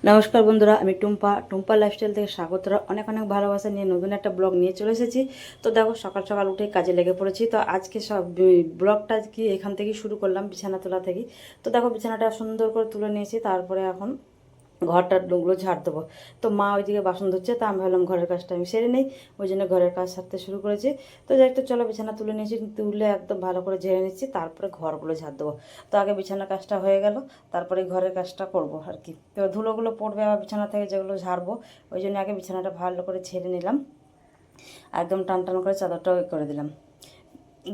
নমস্কার বন্ধুরা, আমি টুম্পা লাইফস্টাইল থেকে স্বাগতরা অনেক অনেক ভালোবাসা নিয়ে নতুন একটা ব্লগ নিয়ে চলে এসেছি। তো দেখো, সকাল সকাল উঠে কাজে লেগে পড়েছি। তো আজকে সব ব্লগটা কি এখান থেকেই শুরু করলাম, বিছানা তোলা থেকে। তো দেখো, বিছানাটা সুন্দর করে তুলে নিয়েছি, তারপরে এখন ঘরটাগুলো ঝাড় দেবো। তো মা ওইদিকে বাসন ধুচ্ছে, তো আমি ভাবলাম ঘরের কাজটা আমি সেরে নেই, ওই জন্য ঘরের কাজ সারতে শুরু করেছি। তো যাই, তো চলো, বিছানা তুলে নিয়েছি, তুলে একদম ভালো করে ঝেড়ে নিচ্ছি, তারপরে ঘরগুলো ঝাড় দেবো। তো আগে বিছানা কাজটা হয়ে গেল, তারপরে ঘরের কাজটা করবো আর কি। তো ধুলোগুলো পড়বে আবার বিছানা থেকে, যেগুলো ঝাড়বো, ওই জন্য আগে বিছানাটা ভালো করে ঝেড়ে নিলাম, একদম টান টান করে চাদরটা ওই করে দিলাম,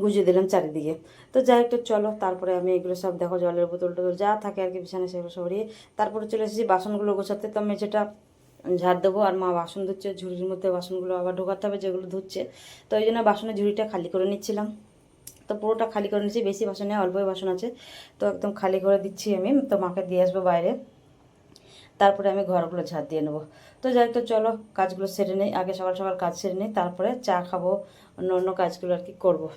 গুজিয়ে দিলাম চারিদিকে। তো যাই, একটু চলো, তারপরে আমি এগুলো সব দেখো, জলের বোতল টোতল যা থাকে আর কি বিছানায়, সেগুলো সরিয়ে তারপরে চলে এসেছি বাসনগুলো গোছাতে। তো আমি যেটা ঝাড় দেবো, আর মা বাসন ধুচ্ছে, ঝুড়ির মধ্যে বাসনগুলো আবার ঢোকাতে হবে যেগুলো ধুচ্ছে। তো ওই জন্য বাসনের ঝুড়িটা খালি করে নিচ্ছিলাম। তো পুরোটা খালি করে নিচ্ছি, বেশি বাসন নেই, অল্পই বাসন আছে। তো একদম খালি করে দিচ্ছি আমি, তো মাকে দিয়ে আসবো বাইরে, তারপরে আমি ঘরগুলো ঝাড় দিয়ে নেবো। তো যাই, তো চলো কাজগুলো সেরে নেই, আগে সকাল সকাল কাজ সেরে নিই, তারপরে চা খাবো, অন্য অন্য কাজগুলো আর কি করবো।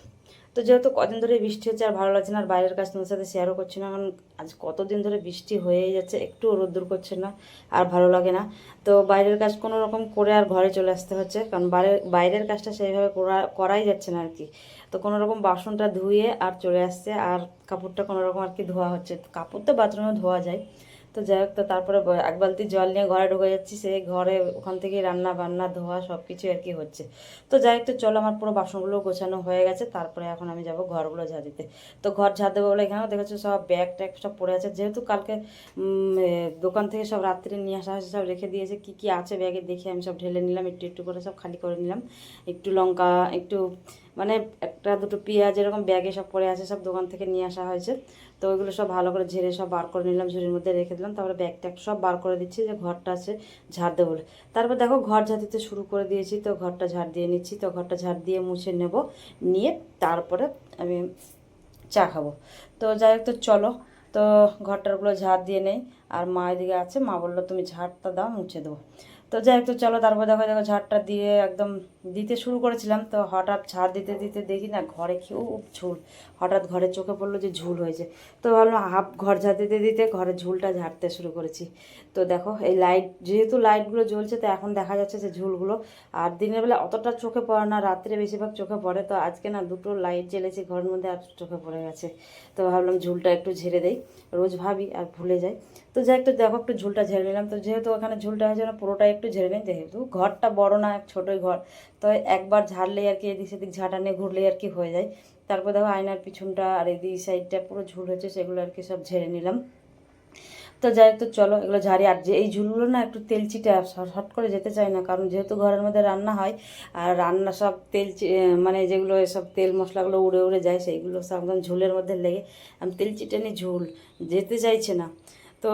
তো যেহেতু কদিন ধরে বৃষ্টি হচ্ছে, আর ভালো লাগছে না, আর বাইরের কাজ তোমার সাথে শেয়ারও করছি না, কারণ আজ কতদিন ধরে বৃষ্টি হয়েই যাচ্ছে, একটু রোদ্দুর করছে না, আর ভালো লাগে না। তো বাইরের কাজ কোনো রকম করে আর ঘরে চলে আসতে হচ্ছে, কারণ বাইরের কাজটা সেইভাবে করাই যাচ্ছে না আর কি। তো কোনো রকম বাসনটা ধুয়ে আর চলে আসছে, আর কাপড়টা কোনো রকম আর কি ধোয়া হচ্ছে। কাপড় তো বাথরুমে ধোয়া যায়। তো যাই হোক, তো তারপরে এক বালতি জল নিয়ে ঘরে ঢুকে যাচ্ছি, সেই ঘরে ওখান থেকে রান্না বান্না ধোয়া সব কিছু আর কি হচ্ছে। তো যাই হোক, তো চলো, আমার পুরো বাসনগুলো গোছানো হয়ে গেছে, তারপরে এখন আমি যাব ঘরগুলো ঝাড় দিতে। তো ঘর ঝাড় দেবো বলে এখানেও দেখেছো সব ব্যাগ ট্যাগ সব পড়ে আছে, যেহেতু কালকে দোকান থেকে সব রাত্রে নিয়ে আসা হয়েছে, সব রেখে দিয়েছে, কি কি আছে ব্যাগে দেখে আমি সব ঢেলে নিলাম, একটু একটু করে সব খালি করে নিলাম। একটু লঙ্কা, একটু মানে একটা দুটো পেঁয়াজ, এরকম ব্যাগে সব পড়ে আছে, সব দোকান থেকে নিয়ে আসা হয়েছে। তো ওইগুলো সব ভালো করে ঝেড়ে সব বার করে নিলাম, ঝুড়ির মধ্যে রেখে দিলাম, তারপরে ব্যাগ ট্যাগ সব বার করে দিচ্ছি, যে ঘরটা আছে ঝাড় দেবো বলে। তারপর দেখো, ঘর ঝাড় দিতে শুরু করে দিয়েছি, তো ঘরটা ঝাড় দিয়ে নিচ্ছি। তো ঘরটা ঝাড় দিয়ে মুছে নেব, নিয়ে তারপরে আমি চা খাবো। তো যাই হোক, তো চলো, তো ঘরটারগুলো ঝাড় দিয়ে নেই। আর মা এদিকে আছে, মা বললো তুমি ঝাড়টা দাও, মুছে দেবো। তো যাই হোক, তো চলো, তারপর দেখো দেখো ঝাড়টা দিয়ে একদম দিতে শুরু করেছিলাম, তো হঠাৎ ঝাড় দিতে দিতে দেখি না ঘরে খুব ঝুল। হঠাৎ ঘরের চোখে পড়লো যে ঝুল হয়েছে। তো ভাবলাম হাফ ঘর ঝাড় দিতে দিতে ঘরের ঝুলটা ঝাড়তে শুরু করেছি। তো দেখো, এই লাইট, যেহেতু লাইটগুলো জ্বলছে, তো এখন দেখা যাচ্ছে যে ঝুলগুলো। আর দিনের বেলা অতটা চোখে পড়ে না, রাত্রে বেশিরভাগ চোখে পড়ে। তো আজকে না দুটো লাইট জ্বেলেছি ঘরের মধ্যে, আর চোখে পড়ে গেছে। তো ভাবলাম ঝুলটা একটু ঝেড়ে দেই, রোজ ভাবি আর ভুলে যাই। তো যাই, একটু দেখো, একটু ঝুলটা ঝেড়ে নিলাম। তো যেহেতু ওখানে ঝুলটা হয়েছে না, পুরোটাই একটু ঝেড়ে নিই, যেহেতু ঘরটা বড় না, ছোটোই ঘর। তো একবার ঝাড়লেই আর কি, এদিক সেদিক ঝাঁটা নিয়ে ঘুরলেই আর কি হয়ে যায়। তারপর দেখো, আয়নার পিছনটা আর এই সাইডটা পুরো ঝুল হচ্ছে, সেগুলো আর কি সব ঝেড়ে নিলাম। তো যাই হোক, তো চলো এগুলো ঝাড়ি। আর যে এই ঝুলগুলো না একটু তেল চিটে, হট করে যেতে চাই না, কারণ যেহেতু ঘরের মধ্যে রান্না হয়, আর রান্না সব মানে যেগুলো এসব তেল মশলাগুলো উড়ে উড়ে যায়, সেইগুলো সব একদম ঝুলের মধ্যে লেগে আমি তেল চিটেনি ঝুল যেতে চাইছে না। তো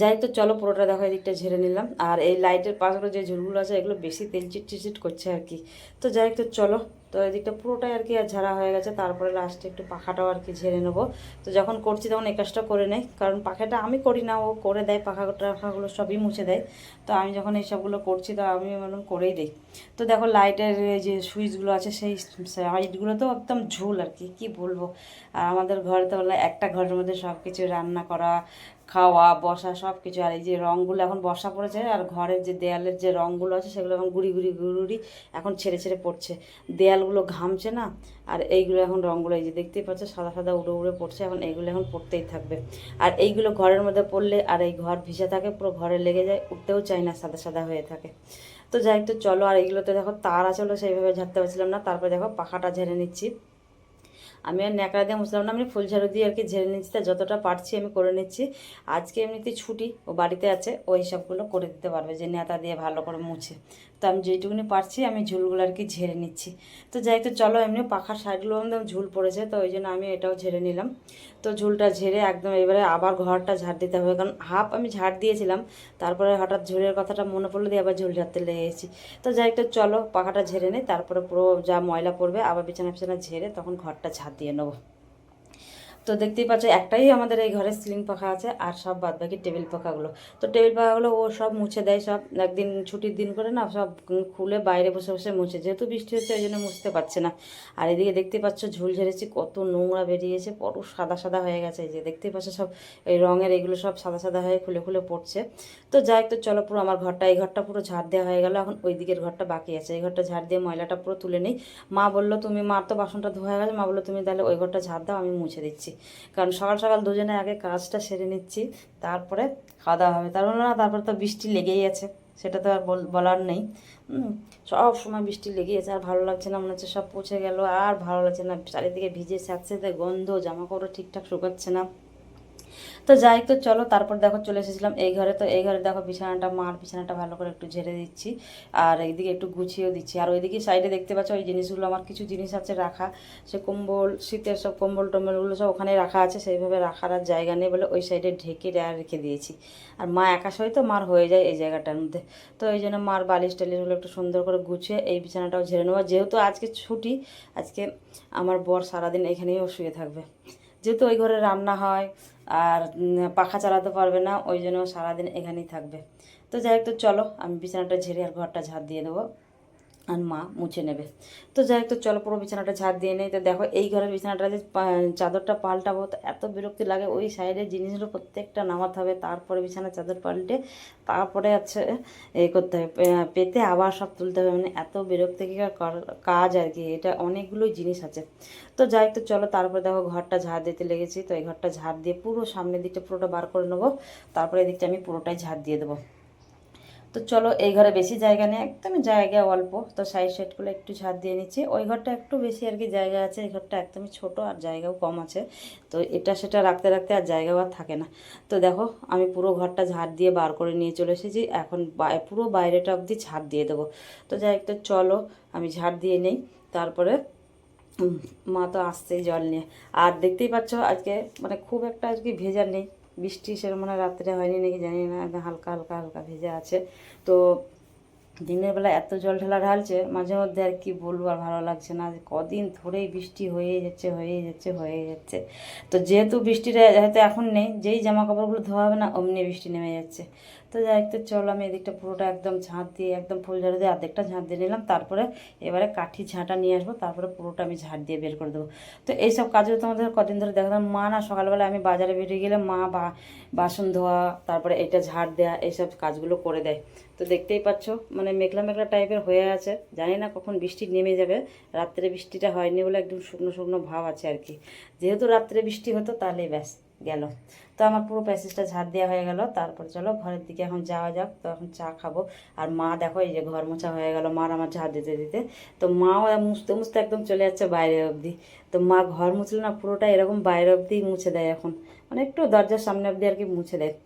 যাই হোক, তো চলো, পুরোটা দেখো, এদিকটা ঝেড়ে নিলাম। আর এই লাইটের পাশগুলো যে ঝুলগুলো আছে, এগুলো বেশি তেল চিট করছে আর কি। তো যাই হোক, তো চলো, তো এদিকটা পুরোটাই আর কি আর ঝাড়া হয়ে গেছে, তারপরে লাস্টে একটু পাখাটাও আর কি ঝেড়ে নেবো। তো যখন করছি তখন এই কাজটা করে নেই, কারণ পাখাটা আমি করি না, ও করে দেয়, পাখা টাখাগুলো সবই মুছে দেয়। তো আমি যখন এইসবগুলো করছি, তো আমি বললাম করেই দিই। তো দেখো, লাইটের যে সুইচগুলো আছে, সেই সাইডগুলো তো একদম ঝুল আর কি, কী বলবো। আর আমাদের ঘরে তো হলো একটা ঘরের মধ্যে সব কিছু রান্না করা, খাওয়া, বসা, সব কিছু। আর এই যে রঙগুলো এখন বর্ষা পড়েছে, আর ঘরের যে দেয়ালের যে রঙগুলো আছে, সেগুলো এখন গুড়ি গুড়ি গুড়ি গুড়ি এখন ছেড়ে ছেড়ে পড়ছে, দেয়ালগুলো ঘামছে না। আর এইগুলো এখন রঙগুলো, এই যে দেখতেই পাচ্ছ, সাদা সাদা উড়ে উড়ে পড়ছে, এখন এইগুলো এখন পড়তেই থাকবে। আর এইগুলো ঘরের মধ্যে পড়লে, আর এই ঘর ভিজে থাকে, পুরো ঘরে লেগে যায়, উঠতেও চায় না, সাদা সাদা হয়ে থাকে। তো যাই, একটু চলো। আর এইগুলোতে দেখো তার আছে, সেইভাবে ঝাড়তে পারছিলাম না, তারপরে দেখো পাখাটা ঝেড়ে নিচ্ছি। আমি আর ন্যাকড়া দিয়ে মুছলাম না, আমি ফুল ঝাড়ু দিয়ে আর কি ঝেড়ে নিচ্ছি, তা যতটা পারছি আমি করে নিচ্ছি। আজকে এমনিতে ছুটি, ও বাড়িতে আছে, ওই সবগুলো করে দিতে পারবে, যে নেতা দিয়ে ভালো করে মুছে। তো আমি যেইটুকুনি পারছি, আমি ঝুলগুলো আর কি ঝেড়ে নিচ্ছি। তো যাই, তো চলো, এমনি পাখার সাইডগুলো একদম ঝুল পড়েছে, তো ওই জন্য আমি এটাও ঝেড়ে নিলাম। তো ঝুলটা ঝেড়ে একদম এবারে আবার ঘরটা ঝাড় দিতে হবে, কারণ হাফ আমি ঝাড় দিয়েছিলাম, তারপরে হঠাৎ ঝুলের কথাটা মনে পড়লো, দিয়ে আবার ঝুল ঝাড়তে লেগে গেছি। তো যাই, একটু চলো পাখাটা ঝেড়ে নিই, তারপরে পুরো যা ময়লা পড়বে আবার বিছানা বিছানা ঝেড়ে তখন ঘরটা ঝাড় দিয়ে নেবো। তো দেখতেই পাচ্ছ একটাই আমাদের এই ঘরে সিলিং পাখা আছে, আর সব বাদ বাকি টেবিল পাখাগুলো। তো টেবিল পাখাগুলো ও সব মুছে দেয়, সব একদিন ছুটির দিন করে না সব খুলে বাইরে বসে বসে মুছে, যেহেতু বৃষ্টি হচ্ছে ওই জন্য মুছতে পারছে না। আর এদিকে দেখতে পাচ্ছ ঝুল ঝেড়েছি, কত নোংরা বেরিয়েছে, বড় সাদা সাদা হয়ে গেছে। এই যে দেখতেই পাচ্ছ সব এই রঙের এগুলো সব সাদা সাদা হয়ে খুলে খুলে পড়ছে। তো যাই, তো চলো পুরো আমার ঘরটা, এই ঘরটা পুরো ঝাড় দেওয়া হয়ে গেল। এখন ওই দিকের ঘরটা বাকি আছে, এই ঘরটা ঝাড় দিয়ে ময়লাটা পুরো তুলে নিই। মা বললো তুমি, মার তো বাসনটা ধোয়া গেছে, মা বললো তুমি তাহলে ওই ঘরটা ঝাড় দাও, আমি মুছে দিচ্ছি। কারণ সকাল সকাল দুজনে আগে কাজটা সেরে নিচ্ছি, তারপরে খাওয়া দাওয়া হবে। তার না, তারপরে তো বৃষ্টি লেগেই আছে, সেটা তো আর বলার নেই। সব সময় বৃষ্টি লেগেই আছে, আর ভালো লাগছে না, মনে হচ্ছে সব পচে গেল, আর ভালো লাগছে না, চারিদিকে ভিজে স্যাঁতস্যাঁতে গন্ধ, জামা কাপড় ঠিকঠাক শুকাচ্ছে না। তো যাই, তো চলো তারপর দেখো চলে এসেছিলাম এই ঘরে। তো এই ঘরে দেখো বিছানাটা, মার বিছানাটা ভালো করে একটু ঝেড়ে দিচ্ছি, আর এইদিকে একটু গুছিয়েও দিচ্ছি। আর ওইদিকে সাইডে দেখতে পাচ্ছ ওই জিনিসগুলো, আমার কিছু জিনিস আছে রাখা, সে কম্বল, শীতের সব কম্বল টম্বলগুলো সব ওখানে রাখা আছে, সেইভাবে রাখার আর জায়গা নেই বলে ওই সাইডে ঢেকে রেখে দিয়েছি। আর মা একা সই তো মার হয়ে যায় এই জায়গাটার মধ্যে, তো এই জন্য মার বালিশ টালিশগুলো একটু সুন্দর করে গুছিয়ে এই বিছানাটাও ঝেড়ে নেওয়া। যেহেতু আজকে ছুটি, আজকে আমার বর সারাদিন এখানেই শুয়ে থাকবে, যেহেতু ওই ঘরে রান্না হয় আর পাখা চালাতে পারবে না, ওই জন্য সারাদিন এখানেই থাকবে। তো যাই হোক, তো চলো আমি বিছানাটা ঝেড়ে আর ঘরটা ঝাড় দিয়ে দেবো, আর মা মুছে নেবে। তো যাই হোক, তো চলো পুরো বিছানাটা ঝাড় দিয়ে নেই। তো দেখো এই ঘরের বিছানাটা যে চাদরটা পাল্টাবো, তো এত বিরক্তি লাগে, ওই সাইডের জিনিসগুলো প্রত্যেকটা নামাতে হবে, তারপরে বিছানার চাদর পাল্টে তারপরে আছে এই করতে হবে, পেতে আবার সব তুলতে হবে, মানে এত বিরক্তিকর কাজ আর কি, এটা অনেকগুলোই জিনিস আছে। তো যাই হোক, তো চলো তারপরে দেখো ঘরটা ঝাড় দিতে লেগেছি। তো এই ঘরটা ঝাড় দিয়ে পুরো সামনের দিকটা পুরোটা বার করে নেবো, তারপরে এদিকটা আমি পুরোটাই ঝাড় দিয়ে দেবো। তো চলো এই ঘরে বেশি জায়গা নেই, একদমই জায়গা অল্প, তো সাইড সাইডগুলো একটু ঝাড় দিয়ে নিচ্ছি। ওই ঘরটা একটু বেশি আর কি জায়গা আছে, এই ঘরটা একদমই ছোট আর জায়গাও কম আছে, তো এটা সেটা রাখতে রাখতে আর জায়গাও আর থাকে না। তো দেখো আমি পুরো ঘরটা ঝাড় দিয়ে বার করে নিয়ে চলে এসেছি, এখন পুরো বাইরেটা অবধি ঝাড় দিয়ে দেবো। তো যাই একটু চলো আমি ঝাড় দিয়ে নেই, তারপরে মা তো আসছেই জল নিয়ে। আর দেখতেই পাচ্ছ আজকে মানে খুব একটা আজকে ভেজা নেই, বৃষ্টি সেরকম মানে রাত্রে হয়নি নাকি জানি না, একদম হালকা হালকা হালকা ভেজা আছে। তো দিনের বেলা এত জল ঢালা ঢালছে মাঝে মধ্যে, আর কি বলবো, আর ভালো লাগছে না, কদিন ধরেই বৃষ্টি হয়েই যাচ্ছে হয়েই যাচ্ছে হয়েই যাচ্ছে। তো যেহেতু বৃষ্টিটা হয়তো এখন নেই, যেই জামা কাপড়গুলো ধোয়া হবে না অমনি বৃষ্টি নেমে যাচ্ছে। তো যাই হোক, তো চলো আমি এদিকটা পুরোটা একদম ঝাঁট দিয়ে, একদম ফুল ঝাড়ু দিয়ে অর্ধেকটা ঝাঁট দিয়ে নিলাম, তারপরে এবারে কাঠি ঝাঁটা নিয়ে আসবো, তারপরে পুরোটা আমি ঝাঁট দিয়ে বের করে দেবো। তো এইসব কাজও তোমাদের কদিন ধরে দেখলাম, মা না সকালবেলা আমি বাজারে বেরিয়ে গেলে মা বাসন ধোয়া, তারপরে এটা ঝাড় দেওয়া, এইসব কাজগুলো করে দেয়। তো দেখতেই পাচ্ছ মানে মেঘলা মেঘলা টাইপের হয়ে আছে, জানি না কখন বৃষ্টি নেমে যাবে। রাত্রে বৃষ্টিটা হয়নি বলে একদম শুকনো শুকনো ভাব আছে আর কি, যেহেতু রাত্রে বৃষ্টি হতো তাহলেই ব্যাস গেল। তো আমার পুরো প্যাসেজটা ঝাড় দেওয়া হয়ে গেল, তারপর চলো ঘরের দিকে এখন যাওয়া যাক। তো এখন চা খাবো, আর মা দেখো এই যে ঘর মোছা হয়ে গেল মার আমার ঝাড় দিতে দিতে, তো মাও মুছতে মুছতে একদম চলে যাচ্ছে বাইরে অবধি। তো মা ঘর মুছলে না পুরোটা এরকম বাইরে অবধি মুছে দেয় এখন, মানে একটু দরজার সামনে অবধি আর কি মুছে দেয়।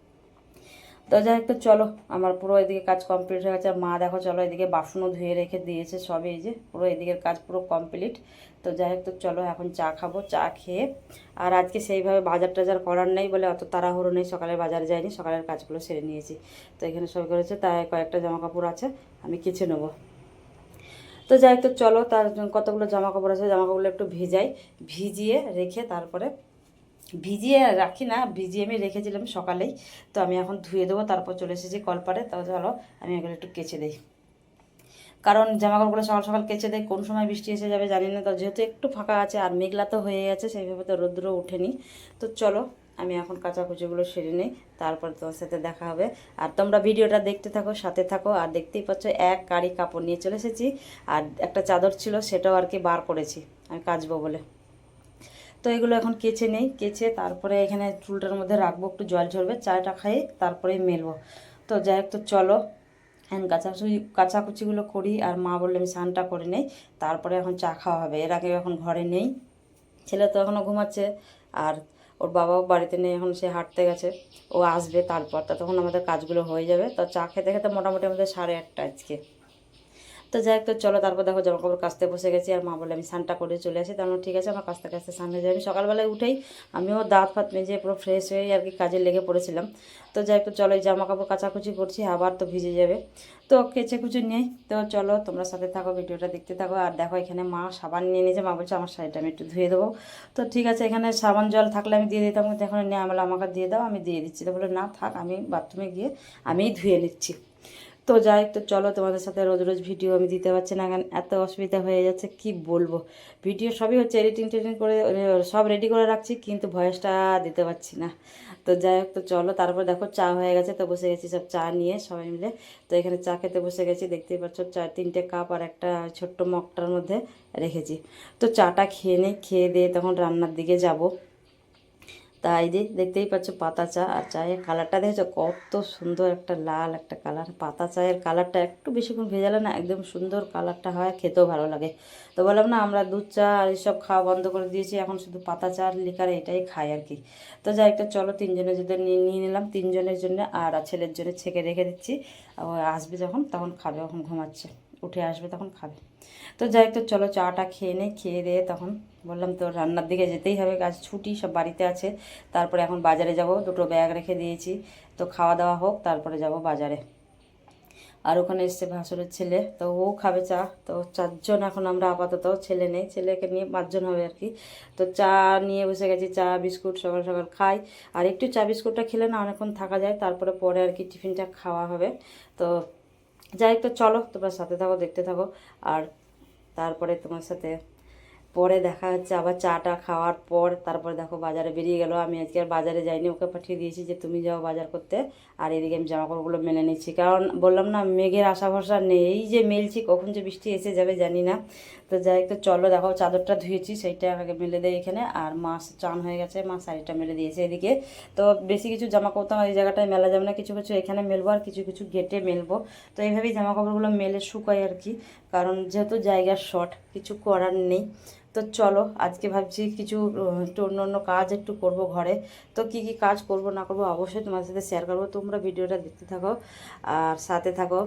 তো যাই হোক, তো চলো আমার পুরো এদিকে কাজ কমপ্লিট হয়ে গেছে। মা দেখো চলো এদিকে বাসনও ধুয়ে রেখে দিয়েছে সবই, এই যে পুরো এদিকের কাজ পুরো কমপ্লিট। তো যাই হোক, তো চলো এখন চা খাবো, চা খেয়ে, আর আজকে সেইভাবে বাজার টাজার করার নেই বলে অত তাড়াহুড়ো নেই, সকালে বাজারে যাইনি, সকালের কাজগুলো সেরে নিয়েছি। তো এখানে সব করেছে, তাই কয়েকটা জামা কাপড় আছে আমি কেচে নেবো। তো যাই হোক, তো চলো তার কতগুলো জামা কাপড় আছে, জামা কাপড়গুলো একটু ভিজিয়ে রেখে তারপরে, ভিজিয়ে রাখি না, ভিজিয়ে আমি রেখেছিলাম সকালেই, তো আমি এখন ধুয়ে দেবো, তারপর চলে এসেছি কলপারে। তো চলো আমি এগুলো একটু কেচে দিই, কারণ জামাকাপড়গুলো সকাল সকাল কেচে দেয়, কোন সময় বৃষ্টি এসে যাবে জানি না। তো যেহেতু একটু ফাঁকা আছে আর মেঘলা তো হয়ে গেছে, সেইভাবে তো রৌদ্র ওঠেনি। তো চলো আমি এখন কাচাকুচিগুলো সেরে নিই, তারপর তোমার সাথে দেখা হবে। আর তোমরা ভিডিওটা দেখতে থাকো, সাথে থাকো। আর দেখতেই পাচ্ছ এক গাড়ি কাপড় নিয়ে চলে এসেছি, আর একটা চাদর ছিল সেটাও আর কি বার করেছি আমি কাচবো বলে। তো এগুলো এখন কেচে নেই, কেচে তারপরে এখানে চুলটার মধ্যে রাখবো, একটু জল ঝরবে, চাটা খাই তারপরে মেলবো। তো যাই হোক, তো চলো এখন কাচাকুচিগুলো করি, আর মা বললে আমি স্নানটা করে নেই, তারপরে এখন চা খাওয়া হবে। এর আগে এখন ঘরে নেই, ছেলে তো এখনও ঘুমাচ্ছে, আর ওর বাবাও বাড়িতে নেই, এখন সে হাঁটতে গেছে, ও আসবে তারপর, তখন আমাদের কাজগুলো হয়ে যাবে। তো চা খেতে খেতে মোটামুটি আমাদের 8:30 আজকে। তো যাই হোক, তো চলো তারপর দেখো জামা কাপড় কাচতে বসে গেছি। আর মা বলে আমি স্নানটা করে চলে আসি। তার ঠিক আছে, আমার কাচতে কাচতে স্নান হয়ে যাবে। আমি সকালবেলায় উঠেই আমিও দাঁত ফাত মেজে পুরো ফ্রেশ হয়ে আর কি কাজে লেগে পড়েছিলাম। তো যাই হোক, তো চলো এই জামা কাপড় কাচাকুচি করছি, আবার তো ভিজে যাবে, তো কেচে কুচে নেই। তো চলো তোমরা সাথে থাকো, ভিডিওটা দেখতে থাকো। আর দেখো এখানে মা সাবান নিয়ে নিয়েছে, মা বলছে আমার শাড়িটা আমি একটু ধুয়ে দেবো। তো ঠিক আছে, এখানে সাবান জল থাকলে আমি দিয়ে দিতাম, কিন্তু এখন নিয়ে আমলে আমাকে দিয়ে দাও, আমি দিয়ে দিচ্ছি। তো বলে না থাক, আমি বাথরুমে গিয়ে আমিই ধুয়ে নিচ্ছি। তো যাই, তো চলো তোমাদের সাথে রোজ রোজ ভিডিও আমি দিতে পারছি না, কারণ এত অসুবিধা হয়ে যাচ্ছে কি বলবো। ভিডিও সবই হচ্ছে, এডিটিং টেডিটিং করে সব রেডি করে রাখছি, কিন্তু ভয়েসটা দিতে পারছি না। তো যাই হোক, তো চলো তারপর দেখো চা হয়ে গেছে, তো বসে গেছি সব চা নিয়ে সবাই মিলে। তো এখানে চা খেতে বসে গেছি, দেখতেই পাচ্ছ 3টে কাপ আর একটা ছোট্ট মগটার মধ্যে রেখেছি। তো চাটা খেয়ে নেই, খেয়ে দিয়ে তখন রান্নার দিকে যাব। তাই যে দেখতেই পাচ্ছ পাতা চা, আর চায়ের কালারটা দেখেছো কত সুন্দর, একটা লাল একটা কালার। পাতা চায়ের কালারটা একটু বেশিক্ষণ ভেজালে না একদম সুন্দর কালারটা হয়, খেতেও ভালো লাগে। তো বললাম না, আমরা দুধ চা আর এসব খাওয়া বন্ধ করে দিয়েছি, এখন শুধু পাতা চা আর লিকার এটাই খাই আর কি। তো যাই একটা চলো, 3জনের যদি নিয়ে নিলাম, 3জনের জন্য, আর ছেলের জন্য ছেঁকে রেখে দিচ্ছি। আসবে যখন তখন খাবে, এখন ঘুমাচ্ছে, উঠে আসবে তখন খাবে। তো যাই হোক, তো চলো চাটা খেয়ে নেই, খেয়ে দিয়ে তখন বললাম তো রান্নার দিকে যেতেই হবে, কাজ ছুটি সব বাড়িতে আছে। তারপরে এখন বাজারে যাব, 2টো ব্যাগ রেখে দিয়েছি। তো খাওয়া দাওয়া হোক, তারপরে যাব বাজারে। আর ওখানে এসছে ভাসুরের ছেলে, তো ও খাবে চা। তো 4জন এখন আমরা আপাতত, ছেলে নেই, ছেলেকে নিয়ে 5জন হবে আর কি। তো চা নিয়ে বসে গেছি, চা বিস্কুট সকাল সকাল খাই। আর একটু চা বিস্কুটটা খেলে না অনেকক্ষণ থাকা যায়, তারপরে পরে আর কি টিফিনটা খাওয়া হবে। তো যাই হোক, তো চলো তোমরা সাথে থাকো, দেখতে থাকো। আর তারপরে তোমার সাথে পরে দেখা হচ্ছে আবার চাটা খাওয়ার পর। তারপরে দেখো বাজারে বেরিয়ে গেল, আমি আজকে আর বাজারে যাইনি, ওকে পাঠিয়ে দিয়েছি যে তুমি যাও বাজার করতে। আর এদিকে আমি জামাকাপড়গুলো মেলে নিচ্ছি, কারণ বললাম না মেঘের আশা ভরসা নেই, এই যে মেলছি কখন যে বৃষ্টি এসে যাবে জানি না। তো যাই তো চলো, দেখো চাদরটা ধুয়েছি সেইটা আগে মেলে দেয় এখানে। আর মা চান হয়ে গেছে, মা শাড়িটা মেলে দিয়েছে এদিকে। তো বেশি কিছু জামাকাপড় তো এই জায়গাটায় মেলা যাবে না, কিছু কিছু এখানে মেলবো আর কিছু কিছু গেটে মেলবো। তো এইভাবেই জামাকাপড়গুলো মেলে শুকাই আর কি, কারণ যেহেতু জায়গার শর্ট, কিছু করার নেই। তো চলো আজকে ভাবছি কিছু একটু অন্য অন্য কাজ একটু করব ঘরে। তো কি কি কাজ করব না করব অবশ্যই তোমার সাথে শেয়ার করবো, তোমরা ভিডিওটা দেখতে থাকো আর সাথে থাকো।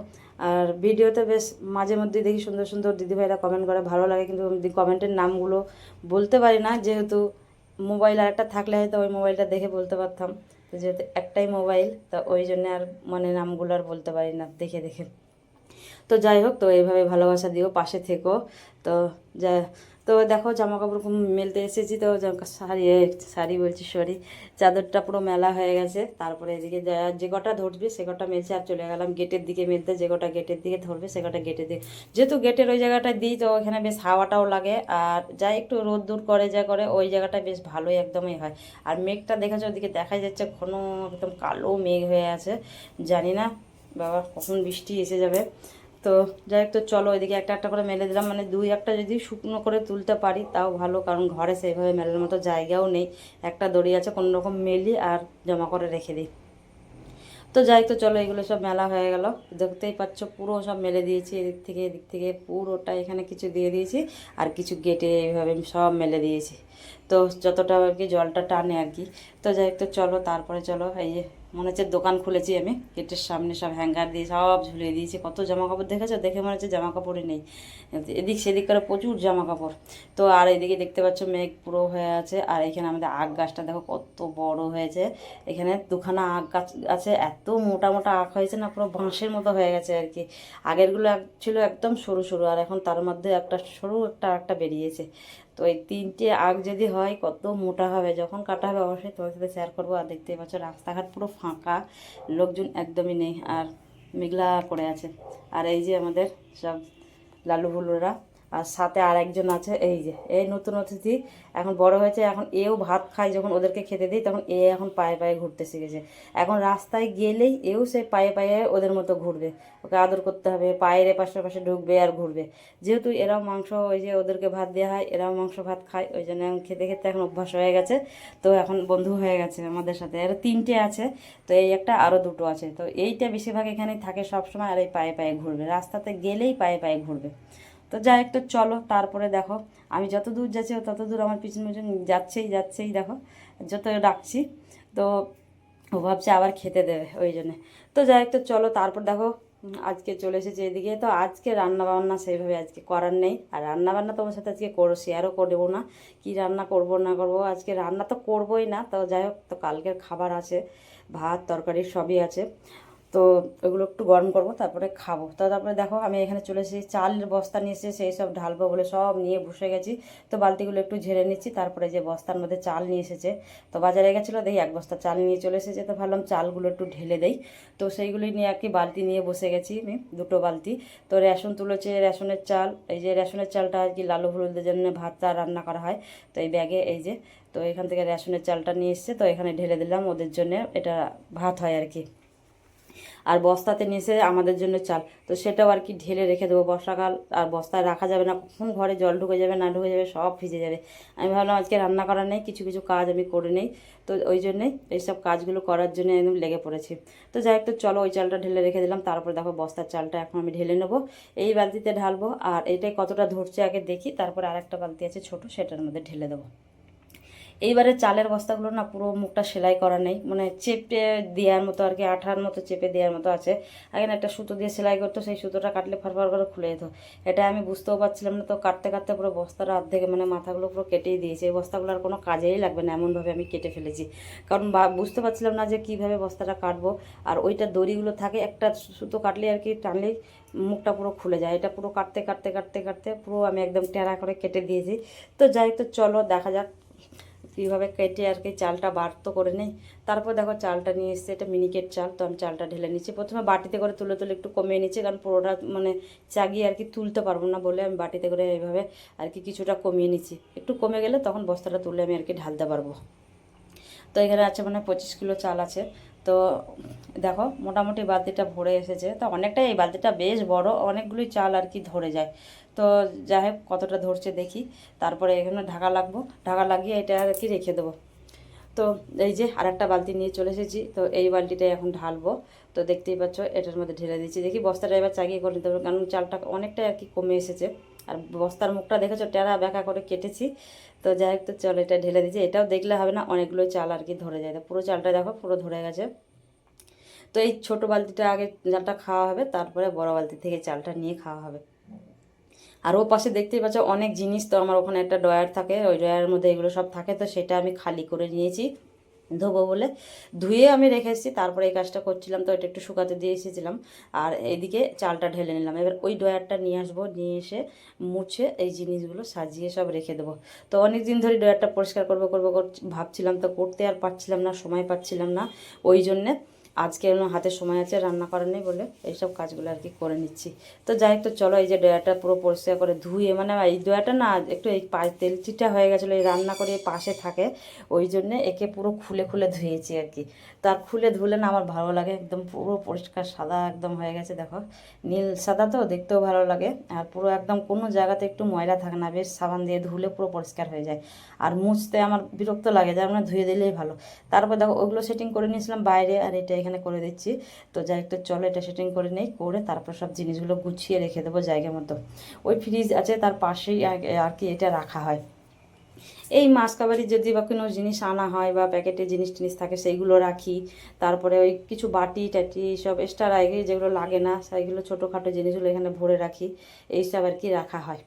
আর ভিডিওতে বেশ মাঝে মধ্যে দেখি সুন্দর সুন্দর দিদিভাইরা কমেন্ট করে, ভালো লাগে, কিন্তু কমেন্টের নামগুলো বলতে পারি না, যেহেতু মোবাইল আর একটা থাকলে হয়তো ওই মোবাইলটা দেখে বলতে পারতাম। তো যেহেতু একটাই মোবাইল, তো ওই জন্য আর মানে নামগুলো আর বলতে পারি না দেখে দেখে। তো যাই হোক, তো এইভাবে ভালোবাসা দিও, পাশে থেকো। তো যা, তো দেখো জামা কাপড় মেলতে এসেছি, তো শাড়ি শাড়ি বলছি সরি, চাদরটা পুরো মেলা হয়ে গেছে। তারপরে এদিকে যে কটা ধরবে সে কটা মেলছে, আর চলে গেলাম গেটের দিকে মেলতে, যে কটা গেটের দিকে ধরবে সে কটা গেটের দিকে। যেহেতু গেটের ওই জায়গাটায় দিই, তো ওখানে বেশ হাওয়াটাও লাগে, আর যাই একটু রোদ দূর করে যা করে ওই জায়গাটায় বেশ ভালোই একদমই হয়। আর মেঘটা দেখেছো ওদিকে দেখা যাচ্ছে, ঘন একদম কালো মেঘ হয়ে আছে, জানি না বাবা কখন বৃষ্টি এসে যাবে। তো যাই হোক, তো চলো ওইদিকে একটা একটা করে মেলে দিলাম, মানে 2-1টা যদি শুকনো করে তুলতে পারি তাও ভালো, কারণ ঘরে সেইভাবে মেলার মতো জায়গাও নেই। একটা দড়ি আছে, কোনো রকম মেলি আর জমা করে রেখে দিই। তো যাই, তো চলো এগুলো সব মেলা হয়ে গেল, দেখতেই পাচ্ছ পুরো সব মেলে দিয়েছি, এদিক থেকে পুরোটা এখানে কিছু দিয়ে দিয়েছি, আর কিছু গেটে এইভাবে আমি সব মেলে দিয়েছি। তো যতটা আর কি জলটা টানে আর কি। তো যাই হোক, তো চলো তারপরে চলো, এই যে মনে হচ্ছে দোকান খুলেছি আমি, গেটের সামনে সব হ্যাঙ্গার দিয়ে সব ঝুলিয়ে দিয়েছি। কত জামা কাপড় দেখেছো, দেখে মনে হচ্ছে জামা কাপড়ই নেই, এদিক সেদিক করে প্রচুর জামা কাপড়। তো আর এদিকে দেখতে পাচ্ছ মেঘ পুরো হয়ে আছে। আর এখানে আমাদের আখ গাছটা দেখো কত বড় হয়েছে, এখানে 2খানা আখ গাছ আছে, এত মোটা মোটা আখ হয়েছে না, পুরো বাঁশের মতো হয়ে গেছে আর কি। আগেরগুলো ছিল একদম সরু সরু, আর এখন তার মধ্যে একটা সরু একটা বেরিয়েছে। তো এই 3টে আখ যদি হয় কত মোটা হবে, যখন কাটা হবে অবশ্যই তোমার সাথে শেয়ার করবো। আর দেখতেই পাচ্ছ রাস্তাঘাট পুরো ফাঁকা, লোকজন একদমই নেই, আর মেঘলা করে আছে। আর এই যে আমাদের সব লালু হুলুরা, আর সাথে আর একজন আছে, এই যে এই নতুন অতিথি, এখন বড় হয়েছে, এখন এও ভাত খায়, যখন ওদেরকে খেতে দিই তখন এখন পায়ে পায়ে ঘুরতে শিখেছে। এখন রাস্তায় গেলেই সে পায়ে পায়ে ওদের মতো ঘুরবে, ওকে আদর করতে হবে, পায়ের পাশে পাশে ঢুকবে আর ঘুরবে। যেহেতু এরাও মাংস, ওই যে ওদেরকে ভাত দেওয়া হয়, এরাও মাংস ভাত খায়, ওই জন্য এখন খেতে খেতে এখন অভ্যাস হয়ে গেছে। তো এখন বন্ধু হয়ে গেছে আমাদের সাথে, এরা 3টে আছে, তো এই একটা আরও 2টো আছে। তো এইটা বেশিরভাগ এখানেই থাকে সবসময়, আর এই পায়ে পায়ে ঘুরবে, রাস্তাতে গেলেই পায়ে পায়ে ঘুরবে। তো যাই একটু চলো তারপরে দেখো, আমি যত দূর যাচ্ছি ও তত দূর আমার পিছন পিছন যাচ্ছেই দেখো, যত ডাকছি। তো ও ভাবছে আবার খেতে দেবে ওই জন্যে। তো যাই একটু চলো তারপর দেখো আজকে চলে এসেছি এদিকে। তো আজকে রান্না বান্না সেইভাবে আজকে করার নেই, আর রান্না বান্না তোমার সাথে আজকে শেয়ারও করবো না, কি রান্না করব না করব। আজকে রান্না তো করবোই না, তো যাই হোক, তো কালকের খাবার আছে, ভাত তরকারি সবই আছে। তো ওগুলো একটু গরম করবো, তারপরে খাবো। তো তারপরে দেখো আমি এখানে চলে এসেছি, চালের বস্তা নিয়ে এসে সেই সব ঢালবো বলে সব নিয়ে বসে গেছি। তো বালতিগুলো একটু ঝেড়ে নিচ্ছি, তারপরে যে বস্তার মধ্যে চাল নিয়ে এসেছে, তো বাজারে গেছিলো, দেখি 1 বস্তা চাল নিয়ে চলে এসেছে, তো ভাবলাম চালগুলো একটু ঢেলে দেই। তো সেইগুলোই নিয়ে আর কি বালতি নিয়ে বসে গেছি আমি, 2টো বালতি। তো রেশন তুলেছে, রেশনের চাল, এই যে রেশনের চালটা আর কি লালু হলুদের জন্য ভাতটা রান্না করা হয়। তো এই ব্যাগে এই যে, তো এখান থেকে রেশনের চালটা নিয়ে এসছে, তো এখানে ঢেলে দিলাম, ওদের জন্য এটা ভাত হয় আর কি। আর বস্তাতে নিয়েছে আমাদের জন্য চাল, তো সেটাও আর কি ঢেলে রেখে দেবো। বর্ষাকাল, আর বস্তায় রাখা যাবে না, কখন ঘরে জল ঢুকে যাবে না ঢুকে যাবে, সব ভিজে যাবে। আমি ভাবলাম আজকে রান্না করার নেই, কিছু কিছু কাজ আমি করে নেই। তো ওই জন্যেই এইসব কাজগুলো করার জন্য একদম লেগে পড়েছি। তো যাই হোক, তো চলো ওই চালটা ঢেলে রেখে দিলাম। তারপর দেখো বস্তার চালটা এখন আমি ঢেলে নেবো, এই বালতিতে ঢালবো। আর এটাই কতটা ধরছে আগে দেখি, তারপর আরেকটা বালতি আছে ছোট, সেটার মধ্যে ঢেলে দেবো। এইবারে চালের বস্তাগুলো না পুরো মুখটা সেলাই করা নেই, মানে চেপে দেওয়ার মতো আর কি, আঠার মতো চেপে দেওয়ার মতো আছে। আগে না একটা সুতো দিয়ে সেলাই করতো, সেই সুতোটা কাটলে ফারফার করে খুলে যেত। এটা আমি বুঝতেও পারছিলাম না, তো কাটতে কাটতে পুরো বস্তাটা অর্ধেক মানে মাথাগুলো পুরো কেটেই দিয়েছে। এই বস্তাগুলো আর কোনো কাজেই লাগবে না, এমনভাবে আমি কেটে ফেলেছি। কারণ বুঝতে পারছিলাম না যে কীভাবে বস্তাটা কাটবো। আর ওইটা দড়িগুলো থাকে, একটা সুতো কাটলে আর কি টানলেই মুখটা পুরো খুলে যায়। এটা পুরো কাটতে কাটতে কাটতে কাটতে পুরো আমি একদম টেরা করে কেটে দিয়েছি। তো যাই, তো চলো দেখা যাক কীভাবে কেটে আর কি চালটা বার তো করে নেই। তারপর দেখো চালটা নিয়ে এসছে, এটা মিনিকেট চাল। তো আমি চালটা ঢেলে নিচ্ছি, প্রথমে বাটিতে করে তুলে তুলে একটু কমিয়ে নিচ্ছি, কারণ পুরোটা মানে চাগিয়ে আর কি তুলতে পারবো না বলে আমি বাটিতে করে এইভাবে আর কি কিছুটা কমিয়ে নিচ্ছি। একটু কমে গেলে তখন বস্তাটা তুলে আমি আর কি ঢালতে পারবো। তো এখানে আছে মানে 25 কিলো চাল আছে। তো দেখো মোটামুটি বালতিটা ভরে এসেছে, তো অনেকটাই, এই বালতিটা বেশ বড়, অনেকগুলোই চাল আর কি ধরে যায়। তো যাই হোক কতটা ধরছে দেখি, তারপরে এখানে ঢাকা লাগবো, ঢাকা লাগিয়ে এটা আর কি রেখে দেবো। তো এই যে আরেকটা বালতি নিয়ে চলে এসেছি, তো এই বালতিটাই এখন ঢালবো। তো দেখতেই পাচ্ছ এটার মধ্যে ঢেলে দিচ্ছি, দেখি বস্তাটা এবার চাগিয়ে করে নিতে হবে, কারণ চালটা অনেকটাই আর কি কমে এসেছে। আর বস্তার মুখটা দেখেছো টেরা বেঁকা করে কেটেছি। তো যাই হোক, তো চলো এটা ঢেলে দিচ্ছি। এটাও দেখলে হবে না, অনেকগুলো চাল আর কি ধরে যায়, তো পুরো চালটা দেখো পুরো ধরে গেছে। তো এই ছোটো বালতিটা আগে চালটা খাওয়া হবে, তারপরে বড় বালতি থেকে চালটা নিয়ে খাওয়া হবে। আর ও পাশে দেখতেই পাচ্ছ অনেক জিনিস, তো আমার ওখানে একটা ড্রয়ার থাকে, ওই ড্রয়ারের মধ্যে এগুলো সব থাকে, তো সেটা আমি খালি করে নিয়েছি ধোবো বলে। ধুয়ে আমি রেখে এসেছি, তারপরে এই কাজটা করছিলাম, তো এটা একটু শুকাতে দিয়ে এসেছিলাম। আর এদিকে চালটা ঢেলে নিলাম, এবার ওই ড্রয়ারটা নিয়ে আসবো, নিয়ে এসে মুছে এই জিনিসগুলো সাজিয়ে সব রেখে দেবো। তো অনেক দিন ধরে ড্রয়ারটা পরিষ্কার করবো করবো ভাবছিলাম, তো করতে আর পারছিলাম না, সময় পাচ্ছিলাম না। ওই জন্যে আজকে হাতে সময় আছে, রান্না করার নেই বলে এইসব কাজগুলো আর কি করে নিচ্ছি। তো যাই হোক, তো চলো এই যে ডয়াটা পুরো পরিষ্কার করে ধুয়ে, মানে এই ডয়াটা না একটু এই তেল চিটা হয়ে গেছিলো, এই রান্না করে পাশে থাকে, ওই জন্যে একে পুরো খুলে খুলে ধুয়েছি আর কি। তার খুলে ধুলে না আমার ভালো লাগে, একদম পুরো পরিষ্কার সাদা একদম হয়ে গেছে, দেখো নীল সাদা, তো দেখতেও ভালো লাগে। আর পুরো একদম কোনো জায়গাতে একটু ময়লা থাকে না, বেশ সাবান দিয়ে ধুলে পুরো পরিষ্কার হয়ে যায়। আর মুছতে আমার বিরক্ত লাগে, যার মানে ধুয়ে দিলেই ভালো। তারপর দেখো ওগুলো সেটিং করে নিয়েছিলাম বাইরে, আর এটা এখানে করে দিচ্ছি। তো যাই একটু চলো এটা সেটিং করে নেই, করে তারপর সব জিনিসগুলো গুছিয়ে রেখে দেবো জায়গা মতো। ওই ফ্রিজ আছে তার পাশেই আর কি এটা রাখা হয়। এই মাছ কাবারি যদি বা কোনো জিনিস আনা হয় বা প্যাকেটে জিনিস টিনিস থাকে সেইগুলো রাখি। তারপরে ওই কিছু বাটি টাটি সব এক্সট্রা রাখি, যেগুলো লাগে না সেইগুলো ছোটোখাটো জিনিসগুলো এখানে ভরে রাখি, এইসব আর কি রাখা হয়।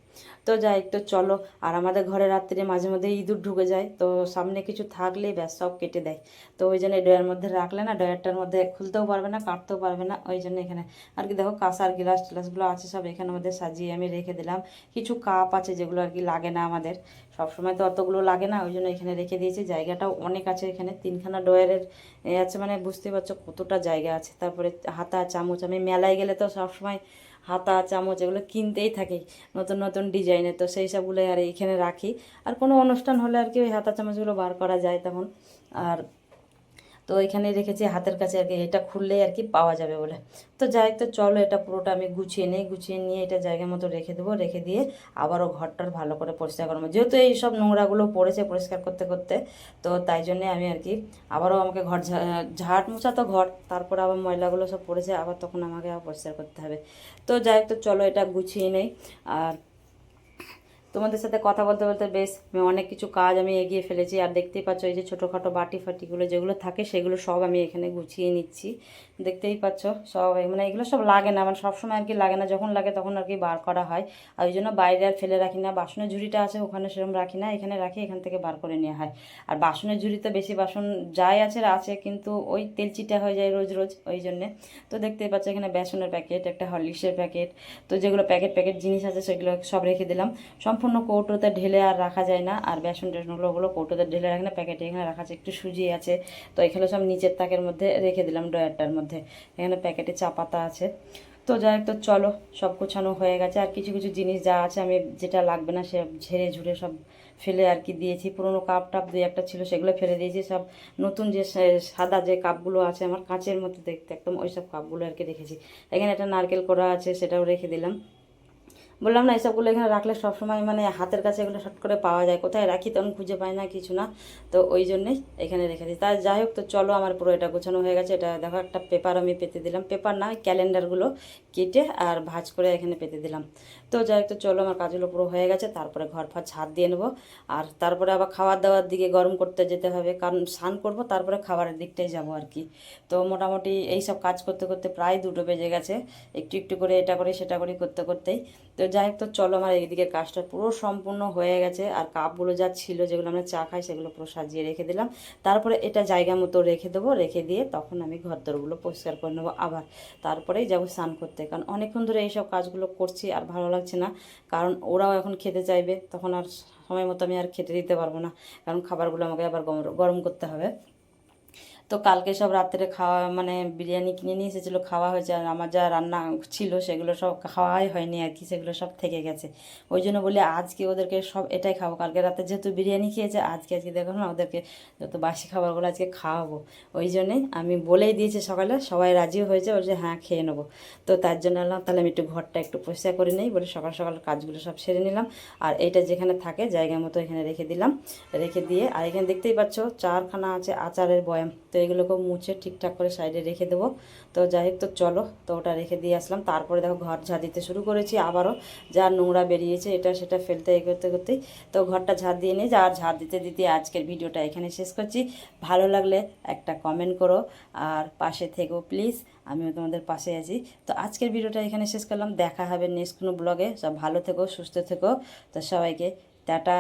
তো যাই একটু চলো। আর আমাদের ঘরে রাত্রে মাঝে মধ্যে ইঁদুর ঢুকে যায়, তো সামনে কিছু থাকলেই ব্যাস সব কেটে দেয়। তো ওই জন্য ড্রয়ারের মধ্যে রাখলে না, ড্রয়ারটার মধ্যে খুলতেও পারবে না, কাটতেও পারবে না, ওই জন্য এখানে আর কি দেখো কাঁসার গ্লাস ট্লাসগুলো আছে সব এখানের মধ্যে সাজিয়ে আমি রেখে দিলাম। কিছু কাপ আছে যেগুলো আর কি লাগে না আমাদের, সবসময় তো অতগুলো লাগে না, ওই জন্য এখানে রেখে দিয়েছি। জায়গাটাও অনেক আছে, এখানে 3খানা ড্রয়ারের আছে, মানে বুঝতে পারছো কতটা জায়গা আছে। তারপরে হাতা চামচ, আমি মেলায় গেলে তো সবসময় হাতা চামচ এগুলো কিনতেই থাকি নতুন নতুন ডিজাইনের, তো সেই সবগুলো আর এইখানে রাখি। আর কোনো অনুষ্ঠান হলে আর কি ওই হাতা চামচগুলো বার করা যায় তখন। আর তো এখানে রেখেছি হাতের কাছে আর কি, এটা খুললেই আর কি পাওয়া যাবে বলে। তো যাই, তো চলো এটা পুরোটা আমি গুছিয়ে নিই, গুছিয়ে নিয়ে এটা জায়গা মতো রেখে দেবো, রেখে দিয়ে আবারও ঘরটার ভালো করে পরিষ্কার করবো, যেহেতু এই সব নোংরাগুলো পড়েছে পরিষ্কার করতে করতে। তো তাই জন্যে আমি আর কি আবারও আমাকে ঘর ঝাড় মোছা তো ঘর, তারপর আবার ময়লাগুলো সব পড়েছে, আবার তখন আমাকে আবার পরিষ্কার করতে হবে। তো যাই, তো চলো এটা গুছিয়ে নেই। আর তোমাদের সাথে কথা বলতে বলতে বেশ অনেক কিছু কাজ আমি এগিয়ে ফেলেছি। আর দেখতেই পাচ্ছ এই যে ছোটোখাটো বাটি ফাটিগুলো যেগুলো থাকে সেগুলো সব আমি এখানে গুছিয়ে নিচ্ছি। দেখতেই পাচ্ছ সব মানে এগুলো সব লাগে না, মানে সবসময় আর কি লাগে না, যখন লাগে তখন আর কি বার করা হয়। আর ওই জন্য বাইরে আর ফেলে রাখি না। বাসনের ঝুড়িটা আছে ওখানে সেরকম রাখি না, এখানে রাখি, এখান থেকে বার করে নেওয়া হয়। আর বাসনের ঝুড়িতে বেশি বাসন যাই আছে আছে, কিন্তু ওই তেলচিটা হয়ে যায় রোজ রোজ, ওই জন্যে। তো দেখতেই পাচ্ছ এখানে বেসনের প্যাকেট, একটা হরলিক্সের প্যাকেট, তো যেগুলো প্যাকেট প্যাকেট জিনিস আছে সেগুলো সব রেখে দিলাম। সম্পূর্ণ কৌটোতে ঢেলে আর রাখা যায় না, আর বেসন টেসনগুলো ওগুলো কৌটোতে ঢেলে রাখি না, প্যাকেটে এখানে রাখা আছে। একটু সুজি আছে, তো এখানে সব নিচের তাকের মধ্যে রেখে দিলাম, ড্রয়ারটার মধ্যে। এখানে প্যাকেটে চা পাতা আছে। তো যাই হোক, তো চলো সব গোছানো হয়ে গেছে। আর কিছু কিছু জিনিস যা আছে আমি যেটা লাগবে না সে ঝেড়ে ঝুড়ে সব ফেলে আর কি দিয়েছি। পুরোনো কাপ টাপ দুই একটা ছিল সেগুলো ফেলে দিয়েছি। সব নতুন যে সাদা যে কাপগুলো আছে আমার কাঁচের মতো দেখতে একদম, ওই সব কাপগুলো আর কি রেখেছি। এখানে একটা নারকেল করা আছে, সেটাও রেখে দিলাম। বললাম না এসবগুলো এখানে রাখলে সবসময় মানে হাতের কাছে এগুলো শর্ট করে পাওয়া যায়, কোথায় রাখি তখন খুঁজে পাই না কিছু না, তো ওই জন্যেই এখানে রেখে দিই। তাই যাই হোক, তো চলো আমার পুরো এটা গোছানো হয়ে গেছে। এটা দেখো একটা পেপার আমি পেতে দিলাম, পেপার না ক্যালেন্ডারগুলো কেটে আর ভাঁজ করে এখানে পেতে দিলাম। তো যাই হোক, তো চলো আমার কাজগুলো পুরো হয়ে গেছে। তারপরে ঘর ফার ঝাড় দিয়ে নেবো, আর তারপরে আবার খাবার দাবার দিকে গরম করতে যেতে হবে, কারণ স্নান করবো তারপরে খাবারের দিকটাই যাবো আর কি। তো মোটামুটি এই সব কাজ করতে করতে প্রায় 2টো বেজে গেছে, একটু একটু করে এটা করে সেটা করে করতে করতেই। তো যাই হোক, তো চলো আমার এইদিকে কাজটা পুরো সম্পূর্ণ হয়ে গেছে। আর কাপগুলো যা ছিল যেগুলো আমরা চা খাই সেগুলো পুরো সাজিয়ে রেখে দিলাম। তারপরে এটা জায়গা মতো রেখে দেবো, রেখে দিয়ে তখন আমি ঘর দরগুলো পরিষ্কার করে নেবো আবার। তারপরেই যাবো স্নান করতে, কারণ অনেকক্ষণ ধরে এইসব কাজগুলো করছি আর ভালো লাগছে না। কারণ ওরাও এখন খেতে চাইবে, তখন আর সময় মতো আমি আর খেতে দিতে পারবো না, কারণ খাবারগুলো আমাকে আবার গরম করতে হবে। তো কালকে সব রাত্রে খাওয়া মানে বিরিয়ানি কিনে নিয়ে এসেছিলো, খাওয়া হয়েছে। আর আমার যা রান্না ছিল সেগুলো সব খাওয়াই হয়নি আর কি, সেগুলো সব থেকে গেছে। ওই জন্য বলি আজকে ওদেরকে সব এটাই খাবো। কালকে রাতে যেহেতু বিরিয়ানি খেয়েছে, আজকে আজকে দেখো না ওদেরকে যত বাসি খাবারগুলো আজকে খাওয়াবো। ওই জন্যেই আমি বলেই দিয়েছি সকালে, সবাই রাজিও হয়েছে, বলছে হ্যাঁ খেয়ে নেবো। তো তার জন্য আলাম তাহলে আমি একটু ঘরটা একটু পরিষ্কার করে নেই বলে সকাল সকাল কাজগুলো সব সেরে নিলাম। আর এইটা যেখানে থাকে জায়গা মতো এখানে রেখে দিলাম, রেখে দিয়ে আর এখানে দেখতেই পাচ্ছ চারখানা আছে আচারের বয়াম, তো এগুলোকে মুছে ঠিকঠাক করে সাইডে রেখে দেবো। তো যাই হোক, তো চলো, তো ওটা রেখে দিয়ে আসলাম। তারপরে দেখো ঘর ঝাড় দিতে শুরু করেছি আবারও, যা নোংরা বেরিয়েছে এটা সেটা ফেলতে করতে করতেই তো ঘরটা ঝাড় দিয়ে নিই। আর ঝাড় দিতে দিতে আজকের ভিডিওটা এখানে শেষ করছি। ভালো লাগলে একটা কমেন্ট করো আর পাশে থেকো প্লিজ, আমিও তোমাদের পাশে আছি। তো আজকের ভিডিওটা এখানে শেষ করলাম, দেখা হবে নেক্সট কোনো ব্লগে। সব ভালো থেকো, সুস্থ থেকো। তো সবাইকে টাটা।